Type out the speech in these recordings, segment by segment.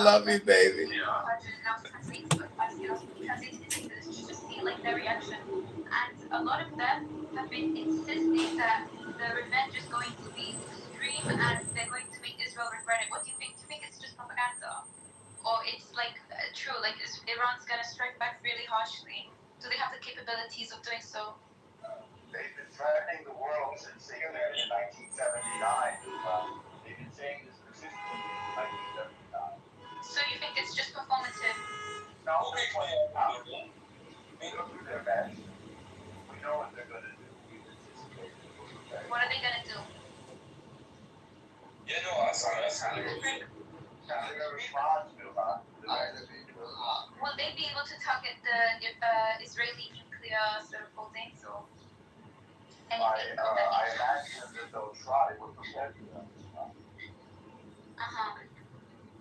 love you, baby. Translated in English, just to see like their reaction. And a lot of them have been insisting that the revenge is going to be extreme and they're going to make Israel regret it. What do you think? Do you think it's just propaganda? Or it's like true, like is Iran's going to strike back really harshly? Do they have the capabilities of doing so? They've been threatening the world since they declared in 1979. They've been saying this consistently since 1979. So you think it's just performative? No, they will do their best. We know what they're going to do. We've anticipated it. What are they going to do? Yeah, no, I saw that. Will they be able to target the Israeli nuclear sort of holdings or anything? I imagine that they'll try with the president.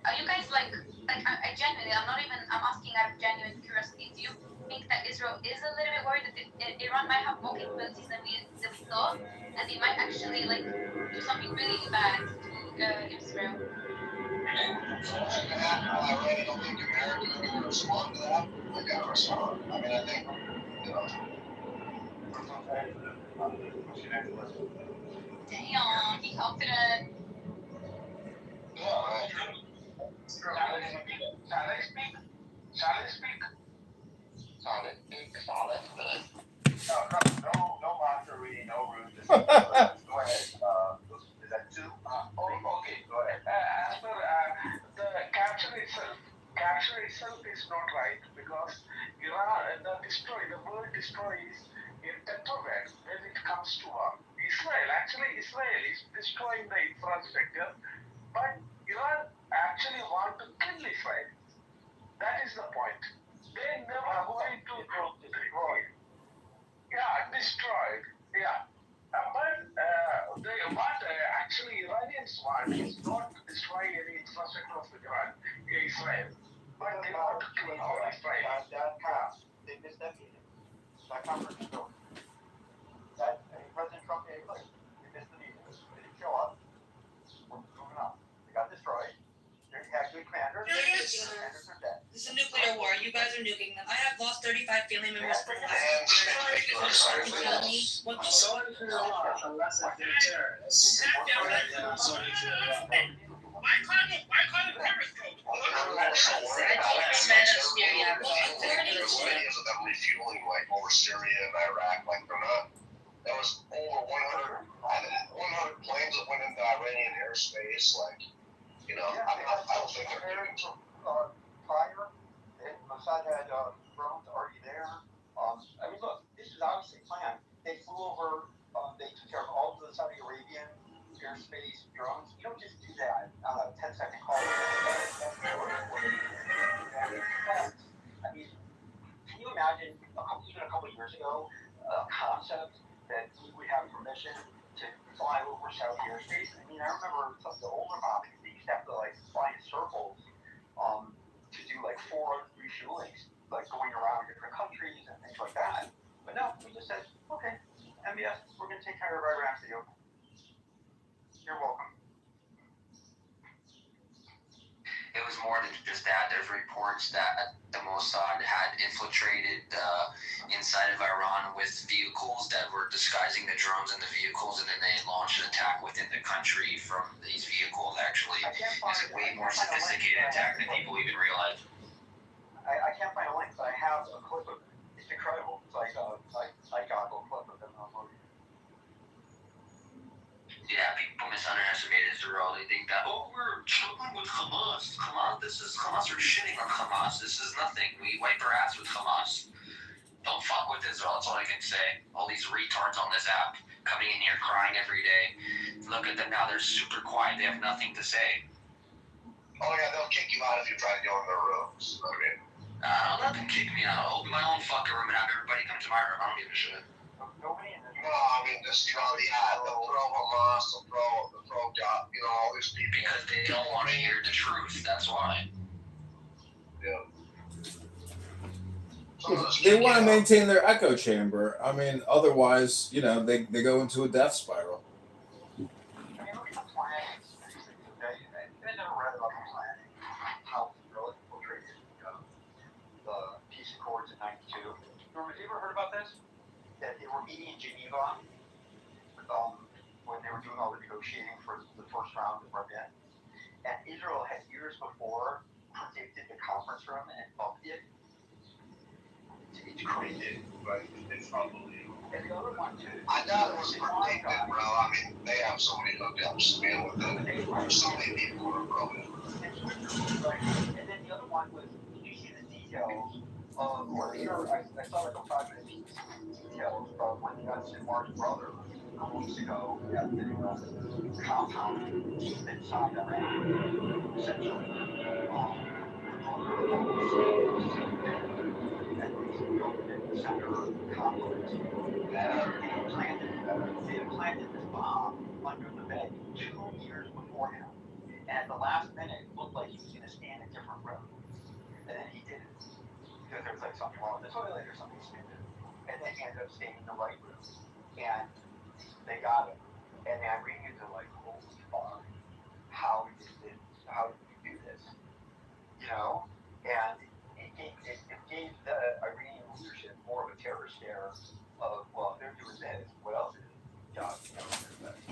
Are you guys like I genuinely, I'm asking out of genuine curiosity, do you think that Israel is a little bit worried that Iran might have more capabilities than we thought, and they might actually like do something really bad to Israel? I really don't think America can respond to that. They gotta respond. I mean, I think, Damn, he confident. Shall I speak? Solid. No mockery, no rudeness. Go ahead. Is that two? Okay, go ahead. The capture itself is not right because Iran, the word destroy is in tetragram when it comes to Israel is destroying the infrastructure, but Iran actually want to kill Israel. That is the point. They never going to destroy. Yeah, destroyed. Yeah. What actually Iranians want is not to destroy any infrastructure of Israel, but they want to kill all Israel. They missed that meeting. That conference is over. President Trump made it clear. They missed the meeting. They didn't show up. We're moving on. They got destroyed. They had good commanders. This is a nuclear war. You guys are nuking them. I have lost 35 family members from the last year. Tell me what the Unless they're terrorists. Why call it periscope? Videos of them refueling like over Syria and Iraq, like they're not. That was over 100 planes that went into Iranian airspace, like, you know, I don't think they're doing so. Prior, Mossad had drones already there. I mean, look, this is obviously planned. They flew over, they took care of all of the Saudi Arabian airspace drones. You don't just do that on a 10-second call. I mean, can you imagine, even a couple of years ago, a concept that we would have permission to fly over Saudi airspace? I mean, I remember some of the older movies, they used to have to like fly in circles to do like 4 refuelings, like going around different countries and things like that. But no, we just said, okay, MBS, we're going to take care of Iraq for you. You're welcome. It was more than just that. There's reports that the Mossad had infiltrated inside of Iran with vehicles that were disguising the drones in the vehicles, and then they launched an attack within the country from these vehicles. Actually, it's a way more sophisticated attack than people even realize. I can't find a link, but I have a clip of it. It's incredible. It's like a goggle clip of it on movie. Yeah, people misunderestimate Israel. They think that, oh, we're chilling with Hamas. Hamas are shitting on Hamas. This is nothing. We wipe our ass with Hamas. Don't fuck with Israel. That's all I can say. All these retards on this app coming in here crying every day. Look at them now. They're super quiet. They have nothing to say. Oh yeah, they'll kick you out if you try to go in their rooms. I mean, I'll let them kick me out. I'll open my own fucking room and have everybody come to my room. I don't give a shit. Nobody in there. No, I mean, just, you know, they'll throw Hamas, they'll throw, you know, all these people. Because they don't want to hear the truth. That's why. Yeah. They want to maintain their echo chamber. I mean, otherwise, you know, they go into a death spiral. I mean, look at the planning. They never read about the planning. How Geneva, when they were doing all the negotiating for the first round of Rabin. And Israel had years before predicted the conference room and bumped it. It's crazy. But it's unbelievable. And the other one too. I thought it was predicted, bro. I mean, they have so many hookups, man, with it. There's so many people who are broken. And then the other one was, did you see the details of, or here, I saw like a 5-minute piece, details of when they got Sinwar's brother a couple weeks ago at the compound inside Iran. Essentially, the center complex. They had planted this bomb under the bed 2 years beforehand. And at the last minute, it looked like he was going to stay in a different room. And then he didn't. Because there was like something wrong with the toilet or something stupid. And then he ended up staying in the right room. And they got him. And the Iranians are like, holy fuck, how did you do this? You know? And it gave the Iranian leadership more of a terror scare of, well, they're doing this, what else is it?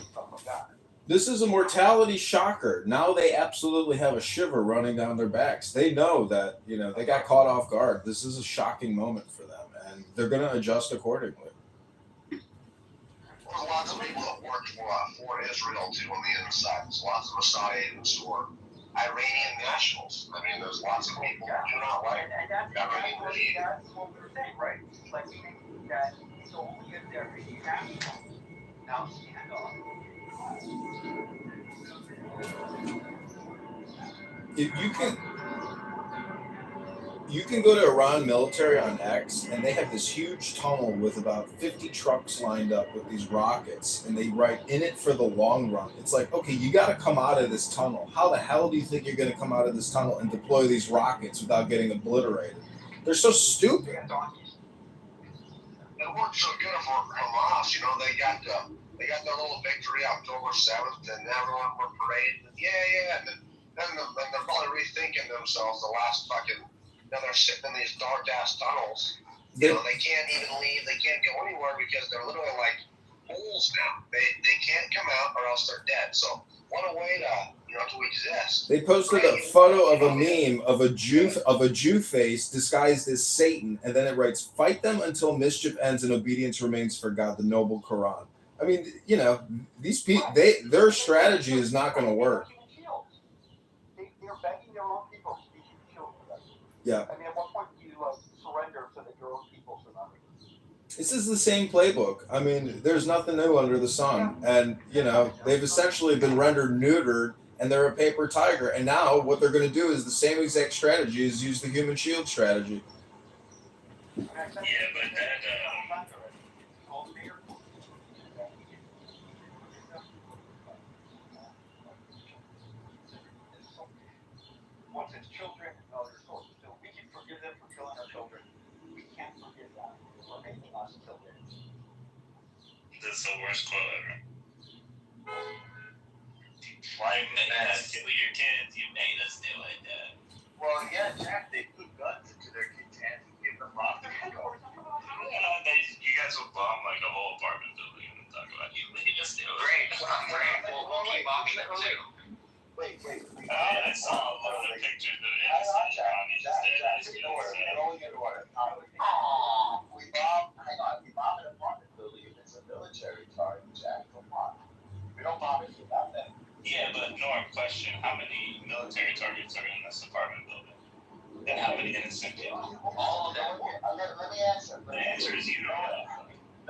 Stuff like that. This is a mortality shocker. Now they absolutely have a shiver running down their backs. They know that, they got caught off guard. This is a shocking moment for them, and they're going to adjust accordingly. There's lots of people that work for Israel, too, on the inside. There's lots of Mossad agents who are Iranian nationals. I mean, there's lots of people who do not like Iranian regime. That's what we're saying, right? Like, we think that it's only if they're Iranian nationals. Now stand on. If you can go to Iran military on X, and they have this huge tunnel with about 50 trucks lined up with these rockets, and they write "in it for the long run." It's like, okay, you got to come out of this tunnel. How the hell do you think you're going to come out of this tunnel and deploy these rockets without getting obliterated? They're so stupid. It worked so good for Hamas. They got their little victory October 7th, and everyone were parading. Yeah. And then they're probably rethinking themselves the last fucking. Now they're sitting in these dark ass tunnels. They can't even leave. They can't go anywhere because they're literally like holes now. They can't come out or else they're dead. So what a way to exist. They posted a photo of a meme of a Jew face disguised as Satan, and then it writes, "Fight them until mischief ends and obedience remains for God, the noble Quran." I mean, these people, their strategy is not going to work. They're begging their own people to be killed for them. Yeah. I mean, at what point do you surrender so that your own people surrender? This is the same playbook. I mean, there's nothing new under the sun. And, they've essentially been rendered neutered, and they're a paper tiger. And now what they're going to do is the same exact strategy is use the human shield strategy. Yeah, but that, once it's children, other sources. So we can forgive them for killing our children. We can't forgive them for making us kill them. that's the worst quote ever. Why you made us kill your kids? You made us do it, Dad. Well, yeah, Jack, they put guns into their kids' hands and give them rockets to go. You guys will bomb like a whole apartment building and talk about you made us do it. Great. We'll keep bombing them too. Wait. I saw a lot of pictures of innocent Iranians dead. We bomb an apartment building if it's a military target, Jack. Come on. We don't bomb it for nothing. Yeah, but Norm, question: how many military targets are in this apartment building? And how many innocent people? All of them. Let me answer. The answer is you don't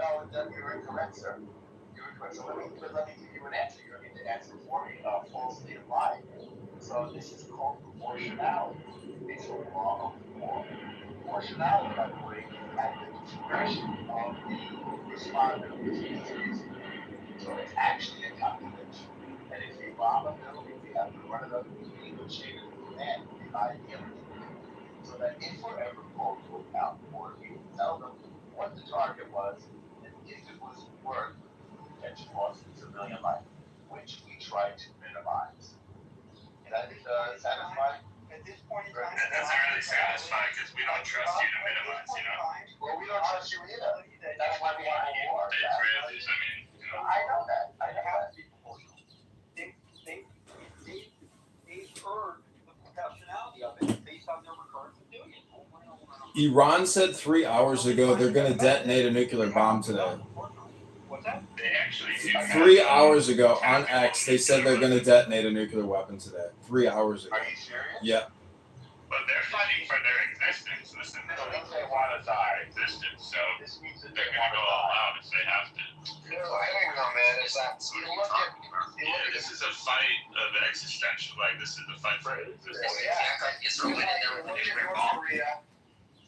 know. No, you're incorrect, sir. You're incorrect. So let me give you an answer. You don't need to answer for me. Falsely and lying. So this is called proportionality. It's a law of war. Proportionality, by the way, at the discretion of the responder of this case. So it's actually a calculation. And if you bomb a building, we have to run it up to the legal chain of command, the ideally. So that if we're ever called to account for it, we can tell them what the target was and if it was worth potential loss of civilian life, which we try to minimize. That is satisfying? At this point in time, That doesn't really satisfy because we don't trust you to minimize, Well, we don't trust you either. That's why we have a war. Israelis, I mean, I know that. I know that. They've earned the professionality of it based on their recurrence of doing it over and over and over. Iran said 3 hours ago they're going to detonate a nuclear bomb today. What's that? they actually do. 3 hours ago on X, they said they're going to detonate a nuclear weapon today. 3 hours ago. Are you serious? Yeah. But they're fighting for their existence. Listen, This means they want to die. existence, so This means that they're they going to want go to all die. out if they have to. I think though, man, is that you look at Yeah, this is a fight of existential. Like, this is the fight for existence. Israel winning their nuclear bomb. Korea.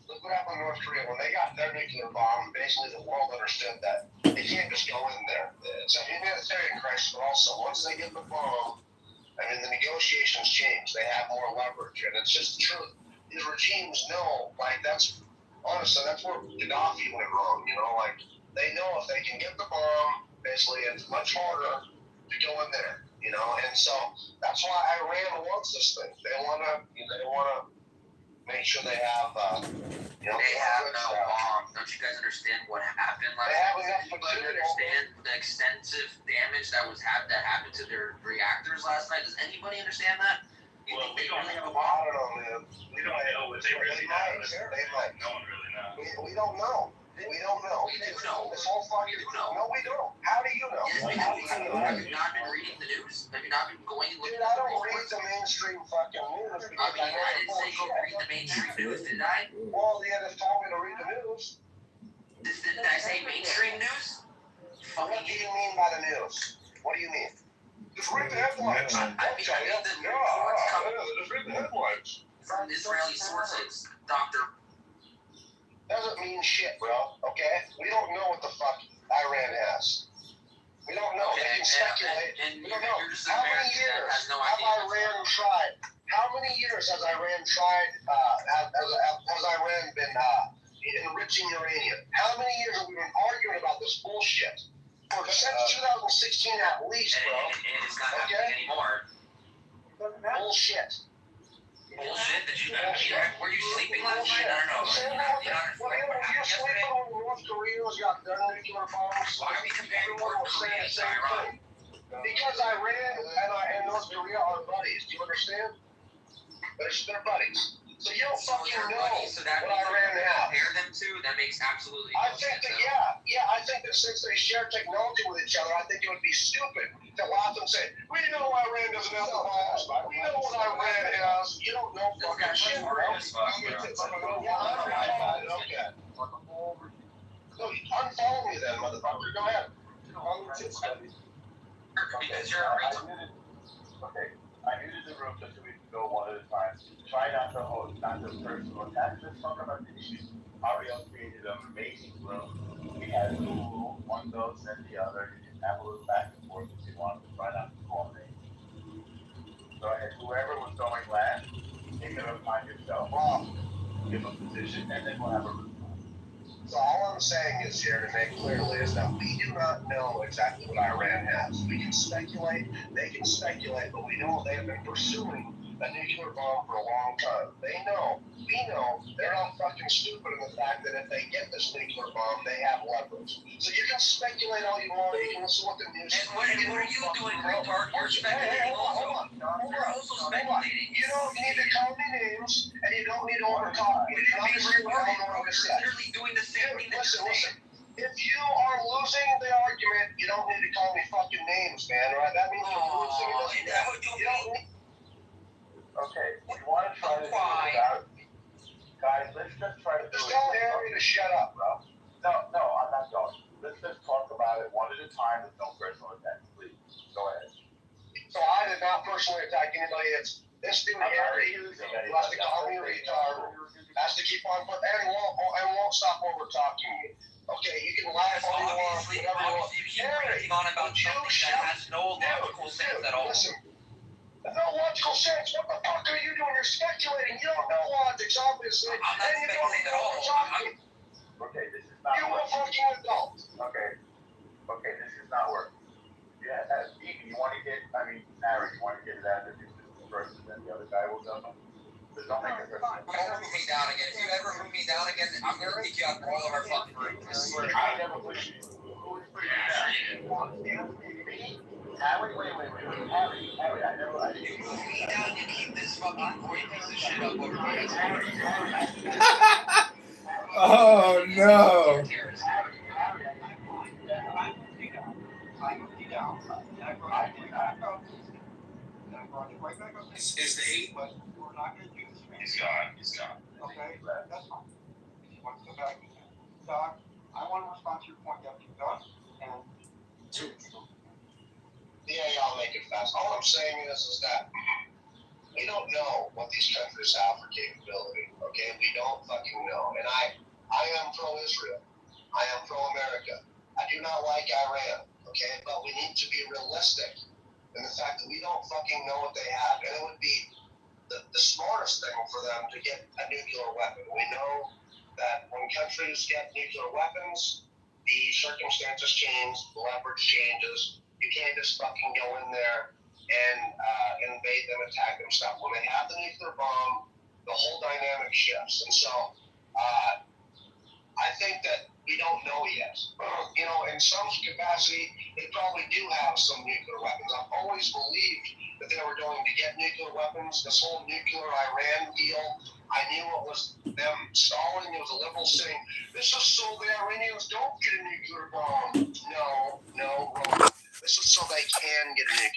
Look what happened in North Korea when they got their nuclear bomb. Basically, the world understood that they can't just go in there. It's a humanitarian crisis, but also once they get the bomb, I mean, the negotiations change. They have more leverage, and it's just the truth. These regimes know, like that's honestly that's where Gaddafi went wrong. You know, like they know if they can get the bomb, basically, it's much harder to go in there. You know, and so that's why Iran wants this thing. They wanna make sure they have, They have no bomb. Don't you guys understand what happened last They have night? enough Does anybody understand the extensive damage that happened to their reactors last night? Does anybody understand that? You Well, think they really have a I bomb? don't know, man. We don't know what they really might. have. They might. No one really knows. We don't know. We don't know. We do know. This whole fucking. We do know. No, we don't. How do you know? Yes, How do because you have know? you not been reading the news? Have you not been going and looking Dude, at I the don't read reports? the mainstream fucking news I because mean, I know didn't say go read the mainstream news, did I? Well, they just told me to read the news. Did I say mainstream news? What do you mean by the news? What do you mean? Just read the headlines. I mean, the reports coming Just read the headlines. from Israeli sources, Dr. Doesn't mean shit, bro. Okay? We don't know what the fuck Iran has. We don't know. They can speculate. And We you're don't know. just an How many American that years has no have idea. Iran tried? How many years has Iran tried? Has Iran been enriching uranium? How many years have we been arguing about this bullshit? Since 2016 at least, bro. And it's not happening anymore. Bullshit. Bullshit that you were you sleeping last night? I don't know. Were you sleeping when North Korea's got their nuclear bombs? Why are we comparing Everyone North was saying Korea the to same Iran? thing. Because Iran and North Korea are buddies. Do you understand? They're buddies. So you don't So fucking they're know buddies, so that what means Iran if you has. compare them to, that makes absolutely I no think sense. that, I think that since they share technology with each other, I think it would be stupid to laugh and say, we know Iran doesn't have the bombs. We know what Iran has. You don't know This fucking guy's shit, bro. retarded as fuck, bro. Yeah, I'm retarded. Okay. No, unfollow me then, motherfucker. Go ahead. Because you're a retard. Okay, I muted the room just so we can go one at a time. Try not to personal attacks. Let's talk about the issue. Ariel created an amazing room. We had two rules. One goes and the other. You can have a little back and forth if you want to. Try not to coordinate. So whoever was going last, take it upon yourself. Give a position, and then we'll have a room. So all I'm saying is here to make clearly is that we do not know exactly what Iran has. We can speculate, they can speculate, but we know they have been pursuing a nuclear bomb for a long time. They know, we know, they're not fucking stupid in the fact that if they get this nuclear bomb, they have leverage. So you can speculate all you want, you can listen to what the news And what are you doing, retard? You're speculating also. You're also speculating. You don't need to call me names, and you don't need to overtalk me. You don't need to say what I don't know what to say. You're literally doing the same thing that you're saying. If you are losing the argument, you don't need to call me fucking names, man. Right? That means you're losing. Is that what you mean? Okay, we want to try to do it without. Guys, let's just try to do Just it. tell Harry to shut up, bro. No, I'm not going. Let's just talk about it one at a time with no personal attacks, please. Go ahead. So I did not personally attack anybody. It's this dude Harry who has to call me a retard, has to keep on, and won't stop over talking me. Okay, you can laugh all you want, Obviously, whatever you want. you keep ranting on about something that has no logical sense at all. Listen, no logical sense. What the fuck are you doing? You're speculating. You don't know logics, obviously. I'm not and you don't speculating at know all. what talking. Okay, this is not You a working. fucking adult. Okay, this is not working. Yeah, Ethan, you want to get, Harry, you want to get it out of the system first, and then the other guy will go? Just don't make it good. Don't move me down again. If you ever move me down again, I'm gonna kick you out of all of our fucking rooms. I swear to I God. never pushed you. Who is pushing you down? Me? Harry, wait. Harry, I didn't. You move me down, you keep this fucking boy piece of shit up over my head. Oh no. Is the hate? But we're not going to do this again. He's gone. He's gone. Okay, that's fine. If you want to go back, we can. Doc, I want to respond to your point that you've done, and Yeah, I'll make it fast. All I'm saying is that we don't know what these countries have for capability. Okay, we don't fucking know. And I am pro-Israel. I am pro-America. I do not like Iran. Okay, but we need to be realistic in the fact that we don't fucking know what they have, and it would be the smartest thing for them to get a nuclear weapon. We know that when countries get nuclear weapons, the circumstances change, the leverage changes. You can't just fucking go in there and invade them, attack them, stuff. When they have the nuclear bomb, the whole dynamic shifts. And so I think that we don't know yet. You know, in some capacity, they probably do have some nuclear weapons. I've always believed that they were going to get nuclear weapons. This whole nuclear Iran deal, I knew it was them stalling. It was a liberal saying, this is so the Iranians don't get a nuclear bomb. No, wrong. This is so they can get a nuclear